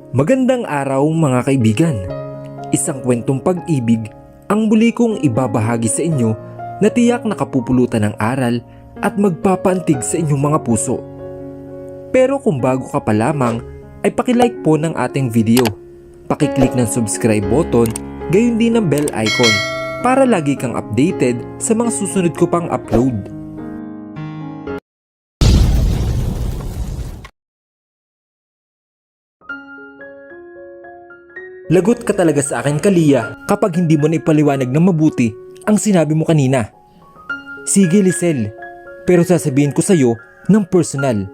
Magandang araw mga kaibigan. Isang kwentong pag-ibig ang muli kong ibabahagi sa inyo na tiyak nakapupulutan ng aral at magpapaantig sa inyong mga puso. Pero kung bago ka pa lamang ay pakilike po ng ating video. Pakiclick ng subscribe button, gayon din ng bell icon para lagi kang updated sa mga susunod ko pang upload. Lagot ka talaga sa akin, Kalia, kapag hindi mo na ipaliwanag ng mabuti ang sinabi mo kanina. Sige, Lisel, pero sasabihin ko sa'yo ng personal.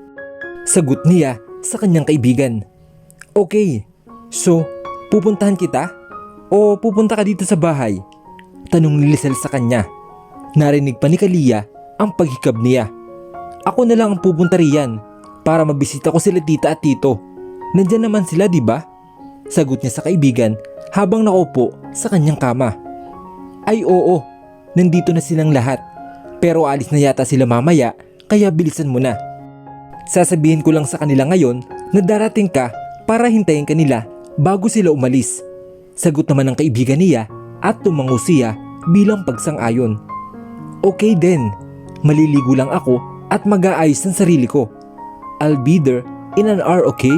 Sagot niya sa kanyang kaibigan. Okay, so pupuntahan kita? O pupunta ka dito sa bahay? Tanong ni Lisel sa kanya. Narinig pa ni Kalia ang paghikab niya. Ako na lang ang pupunta riyan para mabisita ko sila tita at tito. Nandyan naman sila, di ba? Sagot niya sa kaibigan habang nakaupo sa kanyang kama. Ay oo, nandito na silang lahat. Pero alis na yata sila mamaya, kaya bilisan mo na. Sasabihin ko lang sa kanila ngayon na darating ka para hintayin kanila bago sila umalis. Sagot naman ng kaibigan niya at tumango siya bilang pagsang-ayon. Okay din, maliligo lang ako at mag-aayos ng sarili ko. I'll be there in an hour, okay?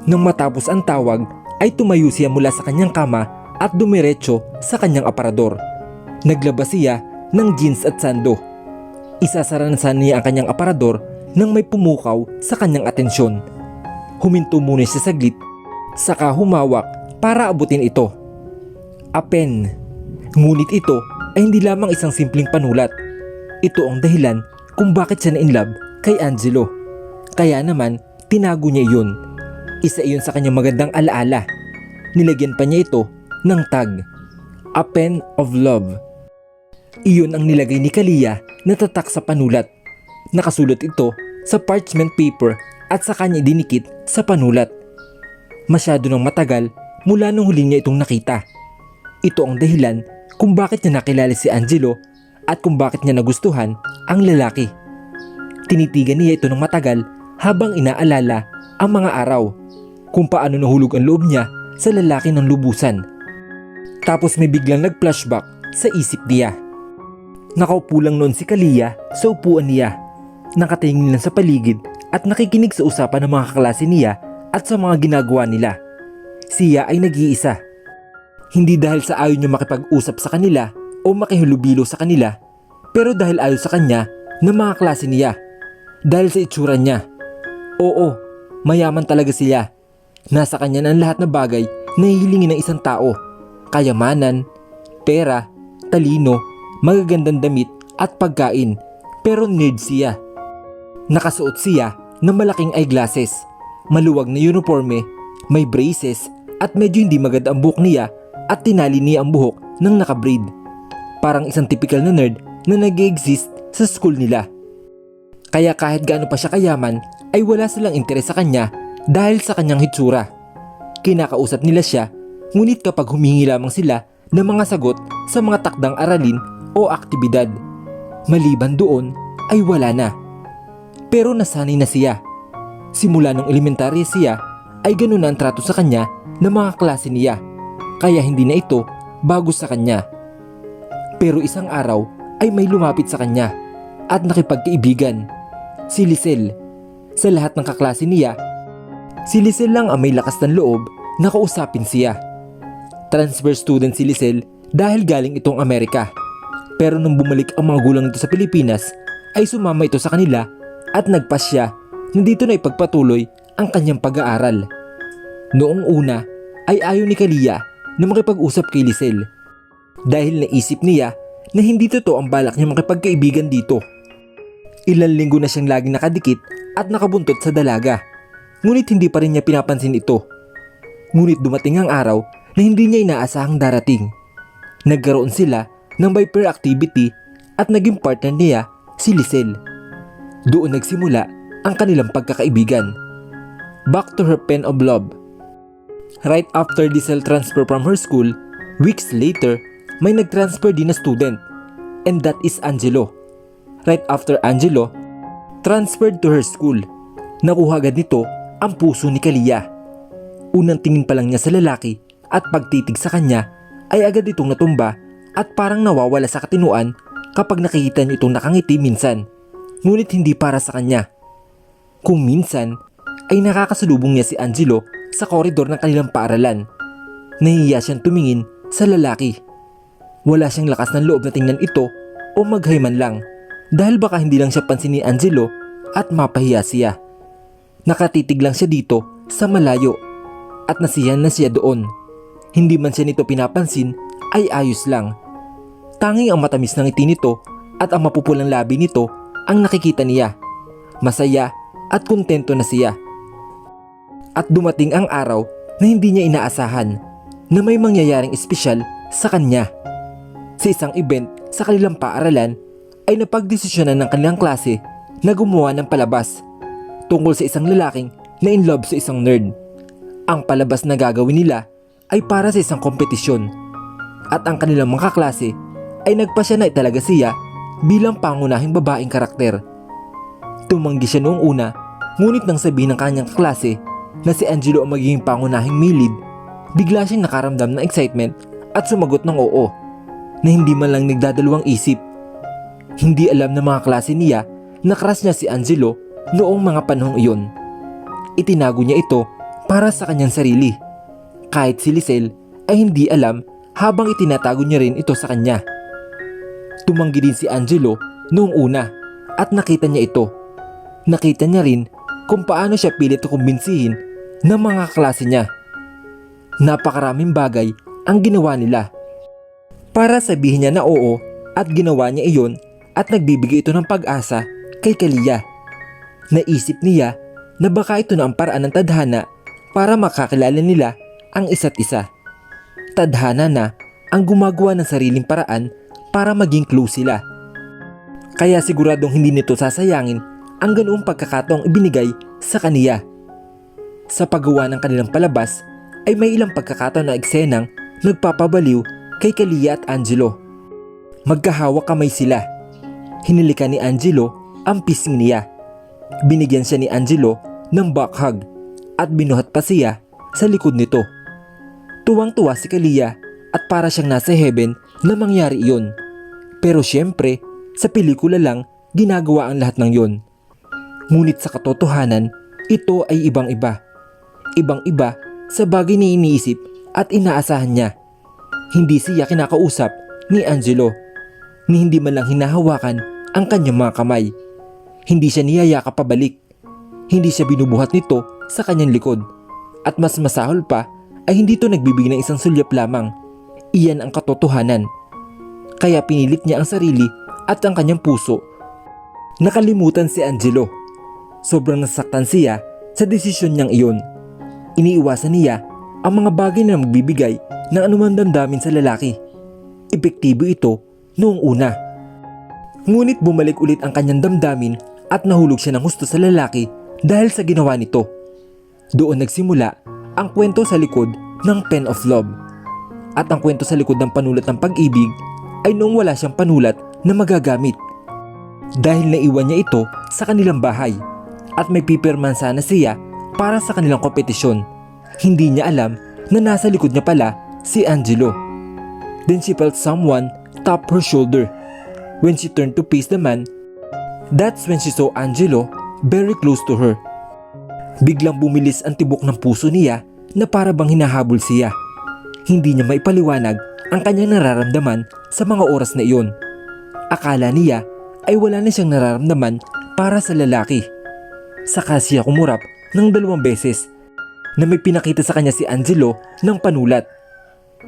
Nang matapos ang tawag ay tumayo siya mula sa kanyang kama at dumiretso sa kanyang aparador. Naglabas siya ng jeans at sando. Isasara na sana niya ang kanyang aparador nang may pumukaw sa kanyang atensyon. Huminto muna siya saglit, saka humawak para abutin ito. A pen. Ngunit ito ay hindi lamang isang simpleng panulat. Ito ang dahilan kung bakit siya na-inlove kay Angelo. Kaya naman tinago niya iyon. Isa iyon sa kanyang magandang alaala. Nilagyan pa niya ito ng tag, A Pen of Love. Iyon ang nilagay ni Kalia na tatak sa panulat. Nakasulat ito sa parchment paper at sa kanya dinikit sa panulat. Masyado nang matagal mula nung huli niya itong nakita. Ito ang dahilan kung bakit niya nakilala si Angelo at kung bakit niya nagustuhan ang lalaki. Tinitigan niya ito ng matagal habang inaalala ang mga araw kung paano nahulog ang loob niya sa lalaki ng lubusan. Tapos may biglang nag-flashback sa isip niya. Nakaupo lang noon si Kalia sa upuan niya. Nakatingin lang sa paligid at nakikinig sa usapan ng mga kaklase niya at sa mga ginagawa nila. Siya ay nag-iisa. Hindi dahil sa ayaw niya makipag-usap sa kanila o makihulubilo sa kanila, pero dahil ayaw sa kanya ng mga klase niya. Dahil sa itsura niya. Oo, mayaman talaga siya. Nasa kanya na ang lahat na bagay na hihilingin ng isang tao. Kayamanan, pera, talino, magagandang damit at pagkain. Pero nerd siya. Nakasuot siya ng malaking eyeglasses, maluwag na uniforme, may braces at medyo hindi maganda ang buhok niya at tinali niya ang buhok ng nakabraid. Parang isang typical na nerd na nag-exist sa school nila. Kaya kahit gaano pa siya kayaman ay wala silang interes sa kanya dahil sa kanyang hitsura. Kinakausap nila siya, ngunit kapag humingi lamang sila ng mga sagot sa mga takdang aralin o aktibidad, maliban doon ay wala na. Pero nasanay na siya. Simula nung elementarya siya ay ganun na ang trato sa kanya ng mga klase niya, kaya hindi na ito bago sa kanya. Pero isang araw ay may lumapit sa kanya at nakipagkaibigan. Si Lisel. Sa lahat ng kaklase niya, si Lisel lang ang may lakas ng loob na kausapin siya. Transfer student si Lisel dahil galing itong Amerika. Pero nung bumalik ang mga gulang nito sa Pilipinas, ay sumama ito sa kanila at nagpas siya na dito na ipagpatuloy ang kanyang pag-aaral. Noong una ay ayaw ni Kalia na makipag-usap kay Lisel dahil naisip niya na hindi totoo ang balak niya makipagkaibigan dito. Ilang linggo na siyang laging nakadikit at nakabuntot sa dalaga. Ngunit hindi pa rin niya pinapansin ito. Ngunit dumating ang araw na hindi niya inaasahang darating. Nagkaroon sila ng bi-pair activity at naging partner niya si Lisel. Doon nagsimula ang kanilang pagkakaibigan. Back to her pen of love. Right after Lisel transfer from her school, weeks later, may nag-transfer din na student. And that is Angelo. Right after Angelo, transferred to her school. Nakuha agad nito ang puso ni Kalia. Unang tingin pa lang niya sa lalaki at pagtitig sa kanya ay agad itong natumba at parang nawawala sa katinuan kapag nakikita niya itong nakangiti minsan, ngunit hindi para sa kanya. Kung minsan ay nakakasalubong niya si Angelo sa koridor ng kanilang paaralan. Nahihiya siyang tumingin sa lalaki. Wala siyang lakas ng loob na tingnan ito o maghay man lang dahil baka hindi lang siya pansin ni Angelo at mapahiya siya. Nakatitig lang siya dito sa malayo at nasiyahan na siya doon. Hindi man siya nito pinapansin ay ayos lang. Tanging ang matamis ng ngiti nito at ang mapupulang labi nito ang nakikita niya. Masaya at kontento na siya. At dumating ang araw na hindi niya inaasahan na may mangyayaring espesyal sa kanya. Sa isang event sa kanilang paaralan ay napagdesisyonan ng kanilang klase na gumawa ng palabas tungkol sa isang lalaking na in love sa isang nerd. Ang palabas na gagawin nila ay para sa isang kompetisyon at ang kanilang mga kaklase ay nagpasya na italaga siya bilang pangunahing babaeng karakter. Tumanggi siya noong una, ngunit nang sabihin ng kanyang kaklase na si Angelo ang magiging pangunahing milid, bigla siyang nakaramdam ng excitement at sumagot ng oo na hindi man lang nagdadalawang isip. Hindi alam ng mga klase niya na crush niya si Angelo noong mga panahong iyon. Itinago niya ito para sa kanyang sarili. Kahit si Lisel ay hindi alam habang itinatago niya rin ito sa kanya. Tumanggi din si Angelo noong una at nakita niya ito. Nakita niya rin kung paano siya pilit na kumbinsihin ng mga klase niya. Napakaraming bagay ang ginawa nila para sabihin niya na oo at ginawa niya iyon at nagbibigay ito ng pag-asa kay Kalia. Naisip niya na baka ito na ang paraan ng tadhana para makakilala nila ang isa't isa. Tadhana na ang gumagawa ng sariling paraan para maging close sila. Kaya siguradong hindi nito sasayangin ang ganoong pagkakataong ibinigay sa kaniya. Sa paggawa ng kanilang palabas ay may ilang pagkakataon na eksenang nagpapabaliw kay Kalia at Angelo. Magkahawak kamay sila. Hinilikan ni Angelo ang pising niya. Binigyan siya ni Angelo ng back hug at binuhat pa siya sa likod nito. Tuwang-tuwa si Kalia at para siyang nasa heaven na mangyari iyon. Pero syempre, sa pelikula lang ginagawa ang lahat ng yon. Ngunit sa katotohanan, ito ay ibang-iba. Ibang-iba sa bagay na iniisip at inaasahan niya. Hindi siya kinakausap ni Angelo, ni hindi man lang hinahawakan ang kanyang mga kamay. Hindi siya niyayakap pabalik. Hindi siya binubuhat nito sa kanyang likod. At mas masahol pa ay hindi ito nagbibigay ng isang sulyap lamang. Iyan ang katotohanan. Kaya pinilit niya ang sarili at ang kanyang puso. Nakalimutan si Angelo. Sobrang nasaktan siya sa desisyon niyang iyon. Iniiwasan niya ang mga bagay na magbibigay ng anumang damdamin sa lalaki. Epektibo ito noong una. Ngunit bumalik ulit ang kanyang damdamin at nahulog siya ng husto sa lalaki dahil sa ginawa nito. Doon nagsimula ang kwento sa likod ng Pen of Love. At ang kwento sa likod ng panulat ng pag-ibig ay noong wala siyang panulat na magagamit. Dahil naiwan niya ito sa kanilang bahay at may pipirman sana siya para sa kanilang kompetisyon. Hindi niya alam na nasa likod niya pala si Angelo. Then she felt someone tap her shoulder. When she turned to face the man, that's when she saw Angelo very close to her. Biglang bumilis ang tibok ng puso niya na para bang hinahabol siya. Hindi niya maipaliwanag ang kanyang nararamdaman sa mga oras na iyon. Akala niya ay wala na siyang nararamdaman para sa lalaki. Saka siya kumurap ng 2 beses na may pinakita sa kanya si Angelo ng panulat.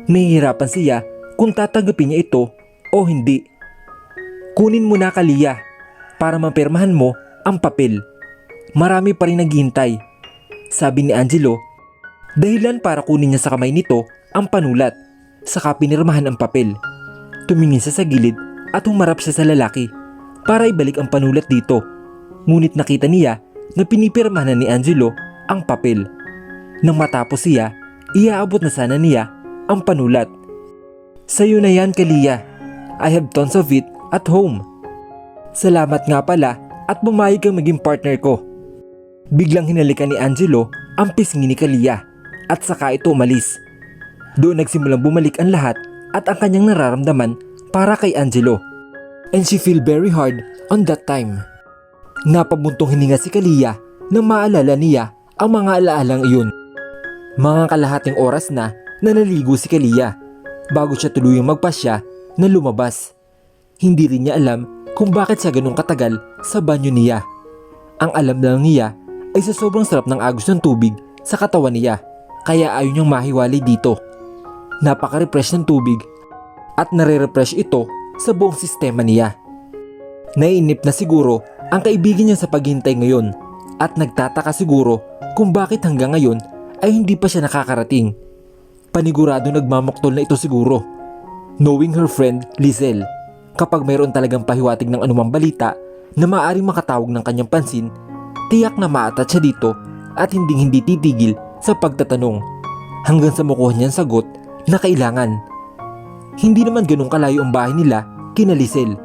Nahihirapan siya kung tatanggapin niya ito o hindi. Kunin mo na, Kalia, para mapirmahan mo ang papel. Marami pa rin naghihintay, sabi ni Angelo, dahilan para kunin niya sa kamay nito ang panulat. Saka pinirmahan ang papel. Tumingin siya sa gilid at humarap siya sa lalaki para ibalik ang panulat dito. Ngunit nakita niya na pinipirmahan ni Angelo ang papel. Nang matapos siya, iaabot na sana niya ang panulat. Sa'yo na yan, Kalia. I have tons of it at home. Salamat nga pala at bumayag kang maging partner ko. Biglang hinalikan ni Angelo ang pisngi ni Kalia at saka ito umalis. Doon nagsimulang bumalik ang lahat at ang kanyang nararamdaman para kay Angelo. And she feel very hard on that time. Napabuntong hininga si Kalia nang maalala niya ang mga alaalang iyon. Mga kalahating oras na naligo si Kalia bago siya tuluyang magpasya na lumabas. Hindi rin niya alam kung bakit siya ganun katagal sa banyo niya. Ang alam lang niya ay sa sobrang sarap ng agos ng tubig sa katawan niya, kaya ayaw niyang mahiwalay dito. Napaka-refresh ng tubig at nare-refresh ito sa buong sistema niya. Naiinip na siguro ang kaibigan niya sa paghintay ngayon at nagtataka siguro kung bakit hanggang ngayon ay hindi pa siya nakakarating. Panigurado nagmamaktol na ito siguro. Knowing her friend Lizelle, kapag mayroon talagang pahiwatig ng anumang balita na maaaring makatawag ng kanyang pansin, tiyak na maatat siya dito at hindi titigil sa pagtatanong hanggang sa makuha niyang sagot na kailangan. Hindi naman ganun kalayo ang bahay nila kina Lizelle.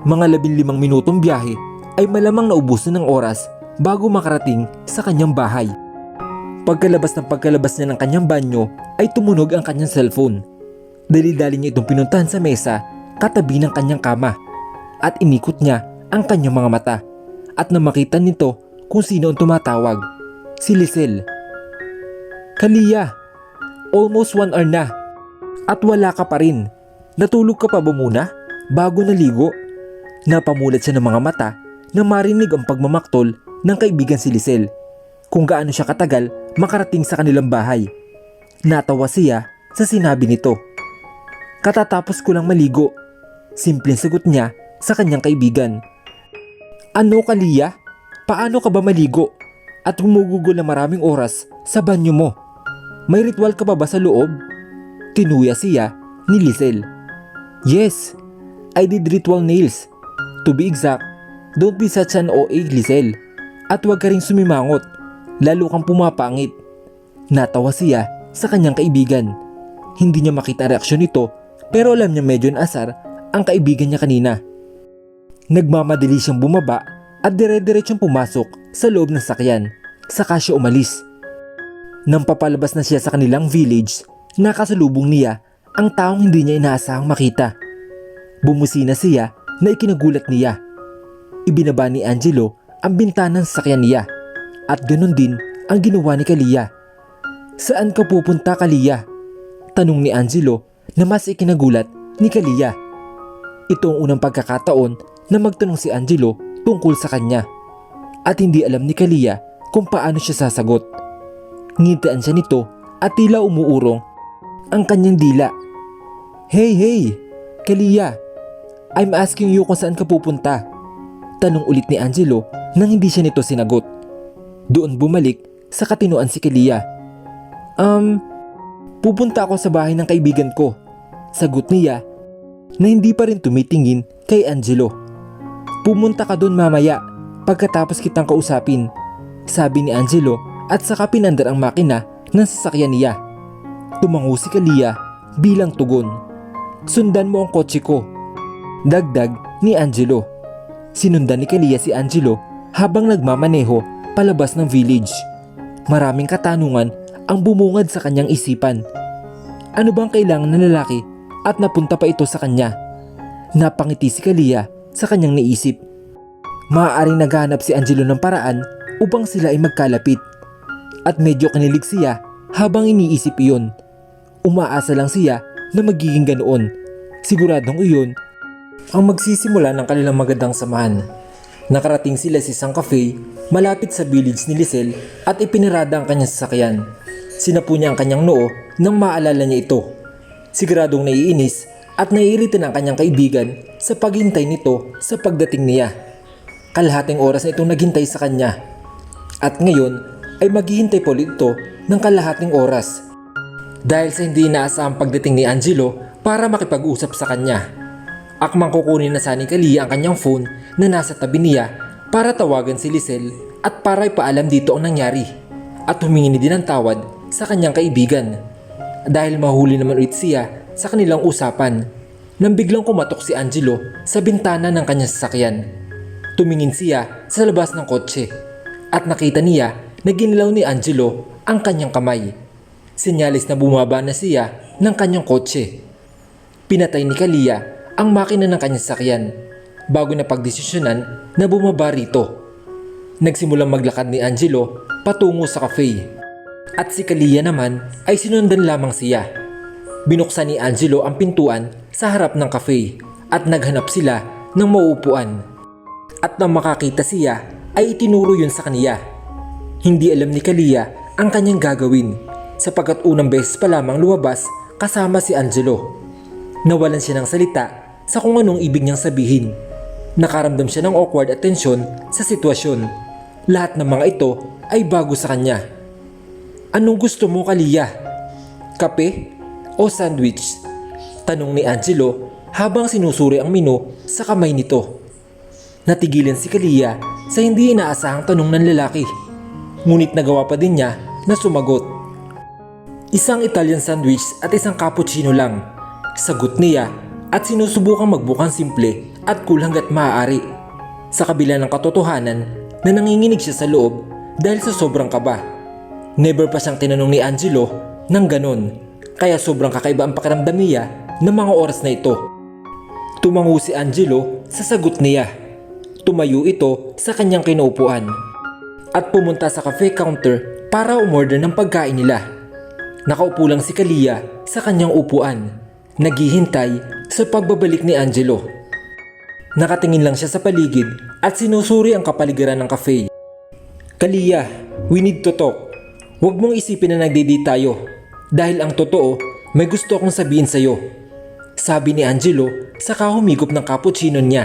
Mga 15 minutong biyahe ay malamang naubos na ng oras bago makarating sa kanyang bahay. Pagkalabas niya ng kanyang banyo ay tumunog ang kanyang cellphone. Dali-dali niya itong pinuntahan sa mesa katabi ng kanyang kama at inikot niya ang kanyang mga mata at nang makita nito kung sino ang tumatawag, si Lizelle. Kalia, almost 1 hour na at wala ka pa rin. Natulog ka pa ba muna bago naligo? Napamulat siya ng mga mata na marinig ang pagmamaktol ng kaibigan si Lizelle kung gaano siya katagal makarating sa kanilang bahay. Natawa siya sa sinabi nito. Katatapos ko lang maligo. Simpleng sagot niya sa kanyang kaibigan. Ano Kalia? Paano ka ba maligo at humugugol na maraming oras sa banyo mo? May ritual ka ba sa loob? Tinuya siya ni Lizelle. Yes, I did ritual nails. To be exact, don't be such an OA Lizelle. At huwag ka ring sumimangot, lalo kang pumapangit. Natawa siya sa kanyang kaibigan. Hindi niya makita ang reaksyon nito pero alam niya medyo naasar ang kaibigan niya kanina. Nagmamadali siyang bumaba at dire-diretsong pumasok sa loob ng sakyan, saka siya umalis. Nang papalabas na siya sa kanilang village, nakasalubong niya ang taong hindi niya inaasahang makita. Bumusina siya na ikinagulat niya. Ibinaba ni Angelo ang bintana ng sakyan niya at ganoon din ang ginawa ni Kalia. Saan ka pupunta Kalia? Tanong ni Angelo na mas ikinagulat ni Kalia. Ito ang unang pagkakataon na magtanong si Angelo tungkol sa kanya at hindi alam ni Kalia kung paano siya sasagot. Ngitaan siya nito at tila umuurong ang kanyang dila. Hey, Kalia, I'm asking you kung saan ka pupunta. Tanong ulit ni Angelo nang hindi siya nito sinagot. Doon bumalik sa katinuan si Kalia. Pupunta ako sa bahay ng kaibigan ko. Sagot niya na hindi pa rin tumitingin kay Angelo. Pumunta ka doon mamaya pagkatapos kitang kausapin, sabi ni Angelo at saka pinandar ang makina ng sasakyan niya. Tumango si Kalia bilang tugon. Sundan mo ang kotse ko, dagdag ni Angelo. Sinundan ni Kalia si Angelo habang nagmamaneho palabas ng village. Maraming katanungan ang bumungad sa kanyang isipan. Ano bang kailangan ng lalaki at napunta pa ito sa kanya? Napangiti si Kalia sa kanyang naisip. Maaaring naghahanap si Angelo ng paraan upang sila ay magkalapit. At medyo kinilig siya habang iniisip iyon. Umaasa lang siya na magiging ganoon. Siguradong iyon ang magsisimula ng kanilang magandang samahan. Nakarating sila sa isang cafe malapit sa village ni Lizelle at ipinarada ang kanyang sasakyan. Sinapu niya ang kanyang noo nang maalala niya ito. Siguradong naiinis at naiirita ng kanyang kaibigan sa paghintay nito sa pagdating niya. Kalahating oras na itong naghintay sa kanya. At ngayon ay maghihintay po ulit ito ng kalahating oras. Dahil sa hindi inaasahang pagdating ni Angelo para makipag-usap sa kanya. Akmang kukunin na ni Kalia ang kanyang phone na nasa tabi niya para tawagan si Lizelle at para ipaalam dito ang nangyari. At humingi din ng tawad sa kanyang kaibigan. Dahil mahuli naman ulit siya sa kanilang usapan nang biglang kumatok si Angelo sa bintana ng kanyang sasakyan. Tumingin siya sa labas ng kotse at nakita niya na ginalaw ni Angelo ang kanyang kamay. Senyalis na bumaba na siya ng kanyang kotse. Pinatay ni Kalia ang makina ng kanyang sakyan bago na pagdesisyonan na bumaba rito. Nagsimulang maglakad ni Angelo patungo sa cafe. At si Kalia naman ay sinundan lamang siya. Binuksan ni Angelo ang pintuan sa harap ng cafe at naghanap sila ng mauupuan. At nang makakita siya ay itinuro yun sa kaniya. Hindi alam ni Kalia ang kanyang gagawin sapagkat unang beses pa lamang lumabas kasama si Angelo. Nawalan siya ng salita sa kung anong ibig niyang sabihin. Nakaramdam siya ng awkward at tensyon sa sitwasyon. Lahat ng mga ito ay bago sa kanya. Anong gusto mo, Kalia? Kape o sandwich? Tanong ni Angelo habang sinusuri ang menu sa kamay nito. Natigilan si Kalia sa hindi inaasahang tanong ng lalaki. Ngunit nagawa pa din niya na sumagot. Isang Italian sandwich at isang cappuccino lang. Sagot niya at sinusubukang magbukang simple at cool hanggat maaari. Sa kabila ng katotohanan na nanginginig siya sa loob dahil sa sobrang kaba. Never pa siyang tinanong ni Angelo ng ganon, kaya sobrang kakaiba ang pakiramdam niya ng mga oras na ito. Tumango si Angelo sa sagot niya. Tumayo ito sa kanyang kinaupuan at pumunta sa cafe counter para umorder ng pagkain nila. Nakaupo lang si Kalia sa kanyang upuan, naghihintay sa pagbabalik ni Angelo. Nakatingin lang siya sa paligid at sinusuri ang kapaligiran ng cafe. Kalia, we need to talk. Huwag mong isipin na nagde-date tayo dahil ang totoo may gusto akong sabihin sa'yo. Sabi ni Angelo saka humigop ng cappuccino niya.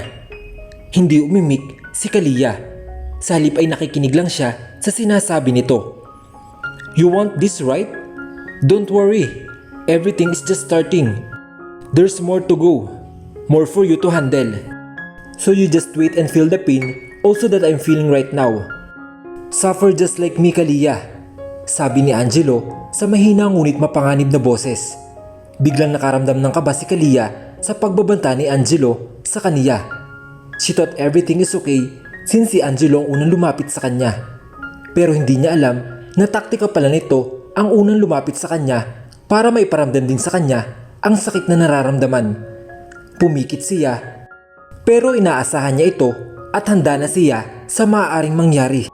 Hindi umimik si Kalia. Sa halip ay nakikinig lang siya sa sinasabi nito. You want this, right? Don't worry. Everything is just starting. There's more to go. More for you to handle. So you just wait and feel the pain also that I'm feeling right now. Suffer just like me, Kalia. Sabi ni Angelo sa mahina ngunit mapanganib na boses. Biglang nakaramdam ng kaba si Kalia sa pagbabanta ni Angelo sa kaniya. She thought everything is okay since si Angelo ang unang lumapit sa kanya. Pero hindi niya alam na taktika pala nito ang unang lumapit sa kanya para maiparamdam din sa kanya ang sakit na nararamdaman. Pumikit siya pero inaasahan niya ito at handa na siya sa maaaring mangyari.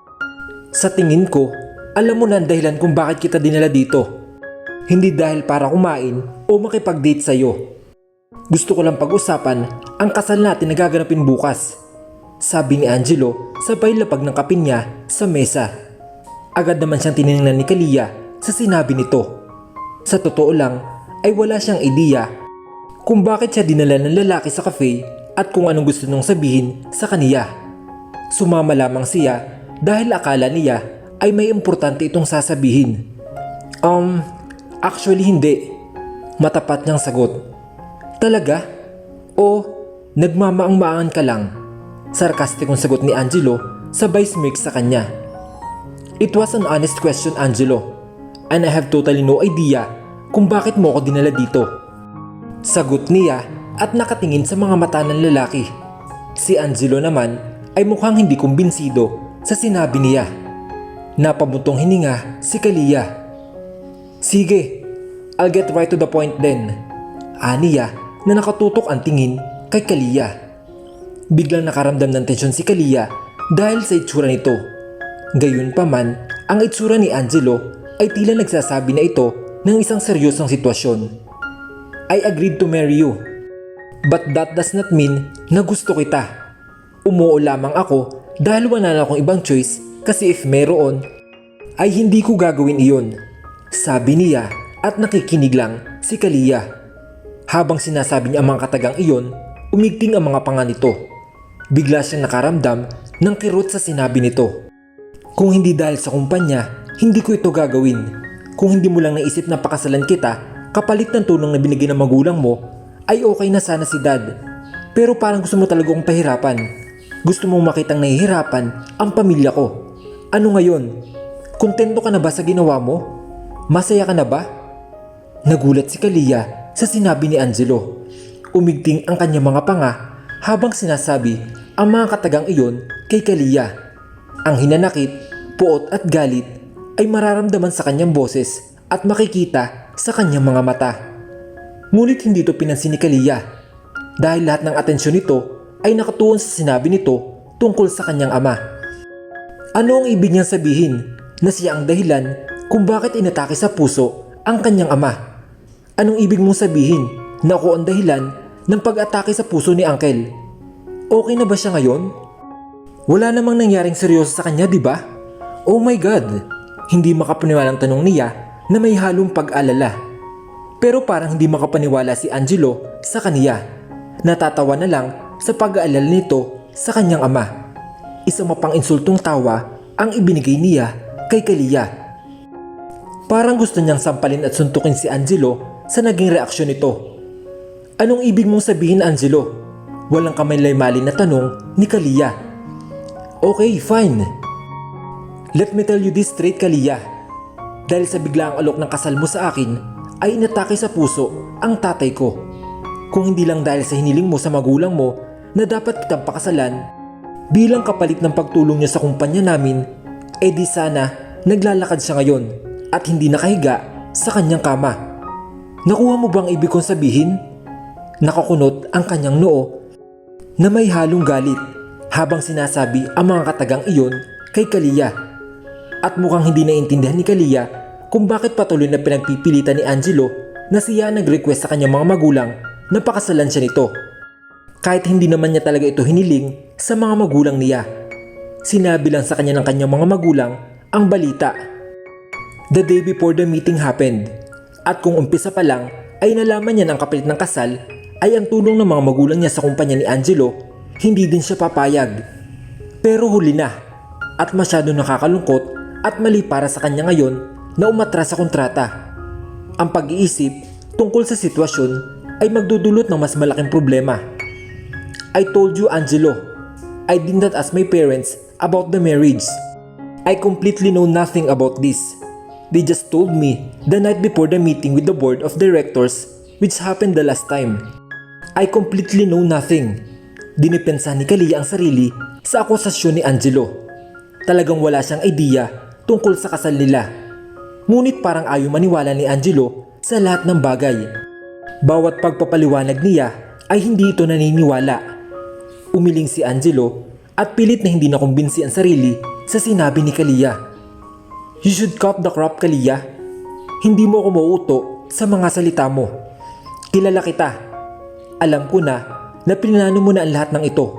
Sa tingin ko, alam mo na ang dahilan kung bakit kita dinala dito. Hindi dahil para kumain o makipag-date sa'yo. Gusto ko lang pag-usapan ang kasal natin na gaganapin bukas. Sabi ni Angelo sabay lapag ng kapin niya sa mesa. Agad naman siyang tiningnan ni Kalia sa sinabi nito. Sa totoo lang ay wala siyang ideya kung bakit siya dinala ng lalaki sa cafe at kung anong gusto nung sabihin sa kaniya. Sumama lamang siya dahil akala niya ay may importante itong sasabihin. Actually hindi. Matapat niyang sagot. Talaga? O nagmamaang-maangan ka lang? Sarkastikong sagot ni Angelo sabay smirk sa kanya. It was an honest question, Angelo. And I have totally no idea kung bakit mo ako dinala dito. Sagot niya at nakatingin sa mga mata ng lalaki. Si Angelo naman ay mukhang hindi kumbinsido sa sinabi niya. Napabuntong hininga si Kalia. Sige, I'll get right to the point then. Aniya na nakatutok ang tingin kay Kalia. Biglang nakaramdam ng tensyon si Kalia dahil sa itsura nito. Gayunpaman, ang itsura ni Angelo ay tila nagsasabi na ito ng isang seryosong sitwasyon. I agreed to marry you. But that does not mean na gusto kita. Umuo lamang ako dahil wala na akong ibang choice kasi if meron, ay hindi ko gagawin iyon. Sabi niya at nakikinig lang si Kalia. Habang sinasabi niya ang mga katagang iyon, umigting ang mga panga nito. Bigla siyang nakaramdam ng kirot sa sinabi nito. Kung hindi dahil sa kumpanya, hindi ko ito gagawin. Kung hindi mo lang naisip na pakasalan kita, kapalit ng tulong na binigay ng magulang mo, ay okay na sana si dad. Pero parang gusto mo talaga akong pahirapan. Gusto mong makitang nahihirapan ang pamilya ko. Ano ngayon? Kontento ka na ba sa ginawa mo? Masaya ka na ba? Nagulat si Kalia sa sinabi ni Angelo. Umigting ang kanyang mga panga habang sinasabi ang mga katagang iyon kay Kalia. Ang hinanakit, puot at galit ay mararamdaman sa kanyang boses at makikita sa kanyang mga mata. Ngunit hindi ito pinansin ni Kalia dahil lahat ng atensyon nito ay nakatuon sa sinabi nito tungkol sa kanyang ama. Ano ang ibig niyang sabihin na siya ang dahilan kung bakit inatake sa puso ang kanyang ama? Anong ibig mong sabihin na ako ang dahilan ng pag-atake sa puso ni Uncle? Okay na ba siya ngayon? Wala namang nangyaring seryoso sa kanya, di ba? Oh my God! Hindi makapaniwalang tanong niya na may halong pag-alala. Pero parang hindi makapaniwala si Angelo sa kaniya. Natatawa na lang sa pag-aalala nito sa kanyang ama. Isang mapang-insultong tawa ang ibinigay niya kay Kalia. Parang gusto niyang sampalin at suntukin si Angelo sa naging reaksyon nito. Anong ibig mong sabihin, Angelo? Walang kamay-laymalin na tanong ni Kalia. Okay, fine. Let me tell you this straight, Kalia. Dahil sa biglaang alok ng kasal mo sa akin, ay inatake sa puso ang tatay ko. Kung hindi lang dahil sa hiniling mo sa magulang mo na dapat kitang pakasalan, bilang kapalit ng pagtulong niya sa kumpanya namin, di sana naglalakad siya ngayon at hindi nakahiga sa kanyang kama. Nakuha mo bang ibig kong sabihin? Nakakunot ang kanyang noo na may halong galit habang sinasabi ang mga katagang iyon kay Kalia. At mukhang hindi naiintindihan ni Kalia kung bakit patuloy na pinagpipilitan ni Angelo na siya nag-request sa kanyang mga magulang na pakasalan siya nito. Kahit hindi naman niya talaga ito hiniling sa mga magulang niya. Sinabi lang sa kanya ng kanyang mga magulang ang balita. The day before the meeting happened. At kung umpisa pa lang ay nalaman niya ng kapalit ng kasal ay ang tulong ng mga magulang niya sa kumpanya ni Angelo, hindi din siya papayag. Pero huli na at masyado nakakalungkot at mali para sa kanya ngayon na umatras sa kontrata. Ang pag-iisip tungkol sa sitwasyon ay magdudulot ng mas malaking problema. I told you, Angelo, I did not ask my parents about the marriage. I completely know nothing about this. They just told me the night before the meeting with the board of directors which happened the last time. I completely know nothing. Dinipensa ni Kalia ang sarili sa akusasyon ni Angelo. Talagang wala siyang idea tungkol sa kasal nila. Ngunit parang ayaw maniwala ni Angelo sa lahat ng bagay. Bawat pagpapaliwanag niya ay hindi ito naniniwala. Umiling si Angelo at pilit na hindi nakumbinsi ang sarili sa sinabi ni Kalia. You should cut the crap, Kalia. Hindi mo ako mauuto sa mga salita mo. Kilala kita. Alam ko na pinlano mo na ang lahat ng ito.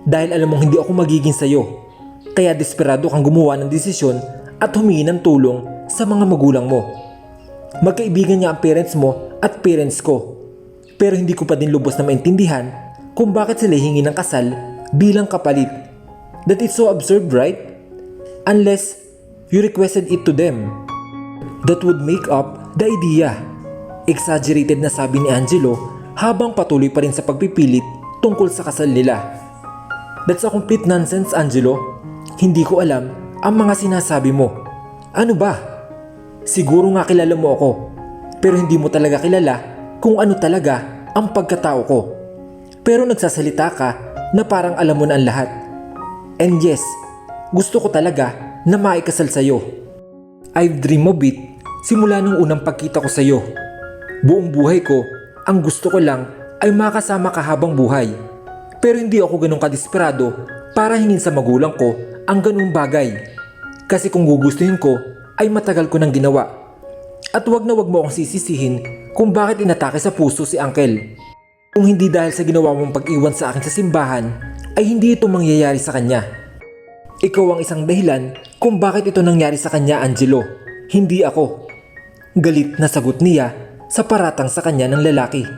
Dahil alam mong hindi ako magiging sayo. Kaya desperado kang gumawa ng desisyon at humingi ng tulong sa mga magulang mo. Magkaibigan niya ang parents mo at parents ko. Pero hindi ko pa din lubos na maintindihan kung bakit sila hingi ng kasal bilang kapalit. That is so absurd, right? Unless you requested it to them. That would make up the idea. Exaggerated na sabi ni Angelo habang patuloy pa rin sa pagpipilit tungkol sa kasal nila. That's a complete nonsense, Angelo. Hindi ko alam ang mga sinasabi mo. Ano ba? Siguro nga kilala mo ako, pero hindi mo talaga kilala kung ano talaga ang pagkatao ko. Pero nagsasalita ka na parang alam mo na ang lahat. And yes, gusto ko talaga na maikasal sa'yo. I've dreamed of it simula nung unang pagkita ko sa'yo. Buong buhay ko, ang gusto ko lang ay makasama ka habang buhay. Pero hindi ako ganun kadesperado para hingin sa magulang ko ang ganung bagay. Kasi kung gugustuhin ko ay matagal ko nang ginawa. At wag na wag mo akong sisisihin kung bakit inatake sa puso si Uncle. Kung hindi dahil sa ginawa mong pag-iwan sa akin sa simbahan, ay hindi ito mangyayari sa kanya. Ikaw ang isang dahilan kung bakit ito nangyari sa kanya, Angelo. Hindi ako. Galit na sagot niya sa paratang sa kanya ng lalaki.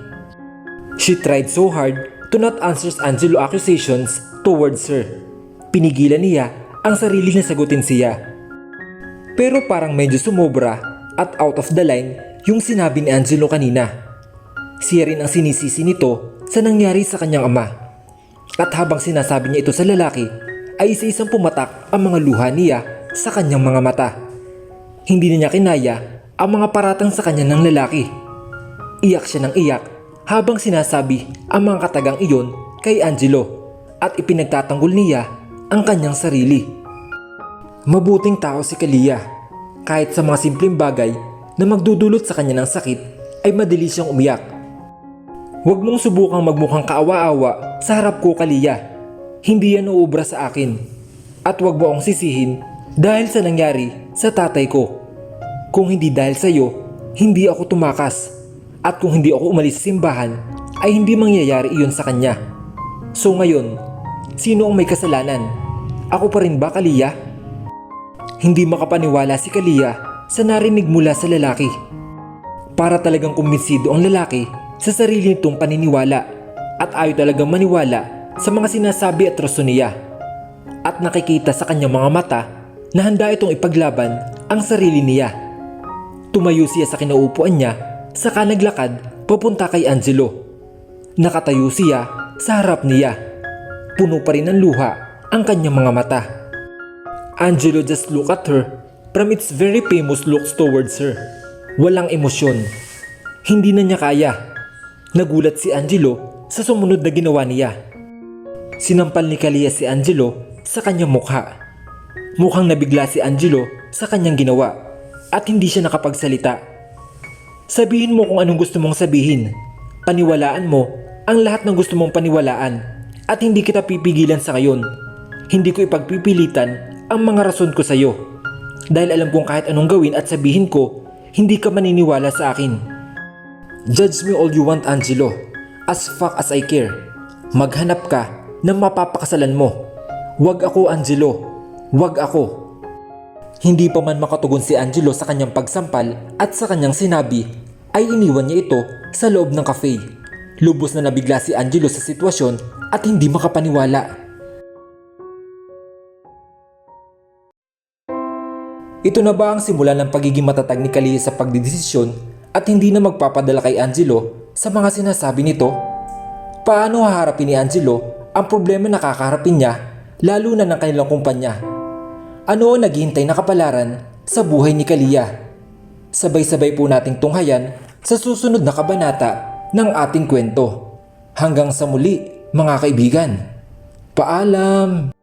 She tried so hard to not answer Angelo accusations towards her. Pinigilan niya ang sarili na sagutin siya. Pero parang medyo sumobra at out of the line yung sinabi ni Angelo kanina. Siya rin ang sinisisi nito sa nangyari sa kanyang ama. At habang sinasabi niya ito sa lalaki, ay isa-isang pumatak ang mga luha niya sa kanyang mga mata. Hindi na niya kinaya ang mga paratang sa kanya ng lalaki. Iyak siya ng iyak habang sinasabi ang mga katagang iyon kay Angelo at ipinagtatanggol niya ang kanyang sarili. Mabuting tao si Kalia. Kahit sa mga simpleng bagay, na magdudulot sa kanya ng sakit ay madali siyang umiyak. Huwag mong subukang magmukhang kaawa-awa sa harap ko, Kalia. Hindi yan uubra sa akin. At huwag mo akong sisihin dahil sa nangyari sa tatay ko. Kung hindi dahil sa iyo, hindi ako tumakas. At kung hindi ako umalis sa simbahan, ay hindi mangyayari iyon sa kanya. So ngayon, sino ang may kasalanan? Ako pa rin ba, Kalia? Hindi makapaniwala si Kalia sa narinig mula sa lalaki. Para talagang kumbinsido ang lalaki sa sarili nitong paniniwala at ayaw talagang maniwala sa mga sinasabi at rason niya. At nakikita sa kanyang mga mata na handa itong ipaglaban ang sarili niya. Tumayo siya sa kinaupuan niya, saka naglakad papunta kay Angelo. Nakatayo siya sa harap niya. Puno pa rin ng luha ang kanyang mga mata. Angelo just looked at her from its very famous looks towards her. Walang emosyon. Hindi na niya kaya. Nagulat si Angelo sa sumunod na ginawa niya. Sinampal ni Kalia si Angelo sa kanyang mukha. Mukhang nabigla si Angelo sa kanyang ginawa at hindi siya nakapagsalita. Sabihin mo kung anong gusto mong sabihin. Paniwalaan mo ang lahat ng gusto mong paniwalaan at hindi kita pipigilan sa ngayon. Hindi ko ipagpipilitan ang mga rason ko sa iyo. Dahil alam kong kahit anong gawin at sabihin ko, hindi ka maniniwala sa akin. Judge me all you want, Angelo. As fuck as I care. Maghanap ka ng mapapakasalan mo. Wag ako, Angelo. Wag ako. Hindi pa man makatugon si Angelo sa kanyang pagsampal at sa kanyang sinabi, ay iniwan niya ito sa loob ng cafe. Lubos na nabigla si Angelo sa sitwasyon at hindi makapaniwala. Ito na ba ang simula ng pagiging matatag ni Kalia sa pagdidesisyon at hindi na magpapadala kay Angelo sa mga sinasabi nito? Paano haharapin ni Angelo ang problema na kakaharapin niya, lalo na ng kanilang kumpanya? Ano ang naghihintay na kapalaran sa buhay ni Kalia? Sabay-sabay po nating tunghayan sa susunod na kabanata ng ating kwento. Hanggang sa muli, mga kaibigan. Paalam!